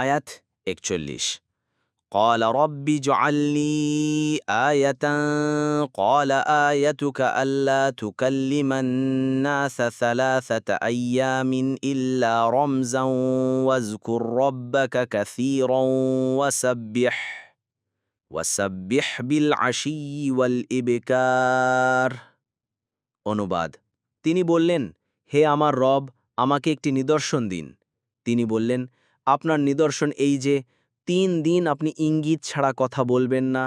আয়াত ৪১ قال رب اجعل لي آية قال آيتك ألا تكلم الناس 3 أيام إلا رمزا واذكر ربك كثيرا وسبح بالعشي والإبكار। অনুবাদ, তিনি বললেন, হে আমার রব, আমাকে একটি নিদর্শন দিন। তিনি বললেন, আপনার নিদর্শন এই যে ৩ দিন আপনি ইঙ্গিত ছাড়া কথা বলবেন না,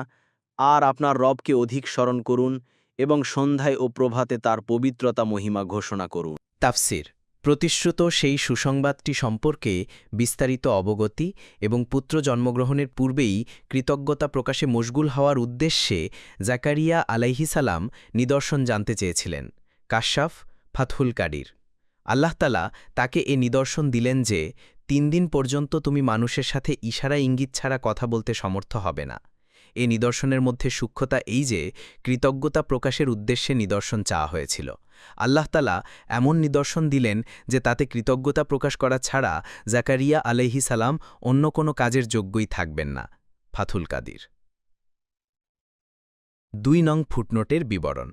আর আপনার রবকে অধিক স্মরণ করুন এবং সন্ধ্যায় ও প্রভাতে তার পবিত্রতা মহিমা ঘোষণা করুন। তাফসির প্রতিশ্রুত সেই সুসংবাদটি সম্পর্কে বিস্তারিত অবগতি এবং পুত্র জন্মগ্রহণের পূর্বেই কৃতজ্ঞতা প্রকাশে মশগুল হওয়ার উদ্দেশ্যে জাকারিয়া আলাইহিসালাম নিদর্শন জানতে চেয়েছিলেন। কাশাফ ফাতহুল কাদির। আল্লাহ তাআলা তাকে এ নিদর্শন দিলেন যে ৩ দিন পর্যন্ত তুমি মানুষের সাথে ইশারা ইঙ্গিত ছাড়া কথা বলতে সমর্থ হবে না। এ নিদর্শনের মধ্যে সূক্ষ্মতা এই যে কৃতজ্ঞতা প্রকাশের উদ্দেশ্যে নিদর্শন চাওয়া হয়েছিল। আল্লাহ তাআলা এমন নিদর্শন দিলেন যে তাতে কৃতজ্ঞতা প্রকাশ করা ছাড়া জাকারিয়া আলাইহিস সালাম অন্য কোনো কাজের যোগ্যই থাকবেন না। ফাথুল কাদির। ২ নং ফুটনোটের বিবরণ।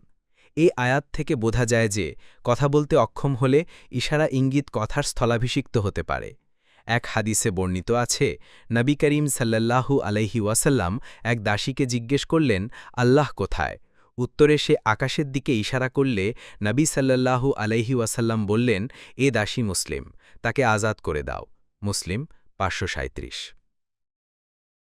এই আয়াত থেকে বোঝা যায় যে কথা বলতে অক্ষম হলে ইশারা ইঙ্গিত কথার স্থলাভিষিক্ত হতে পারে। এক হাদিসে বর্ণিত আছে, নবী করিম সাল্লাল্লাহু আলাইহি ওয়াসাল্লাম এক দাসীকে জিজ্ঞেস করলেন, আল্লাহ কোথায়? উত্তরে সে আকাশের দিকে ইশারা করলে নবী সাল্লাল্লাহু আলাইহি ওয়াসাল্লাম বললেন, এ দাসী মুসলিম, তাকে আজাদ করে দাও। মুসলিম ৫৩৭।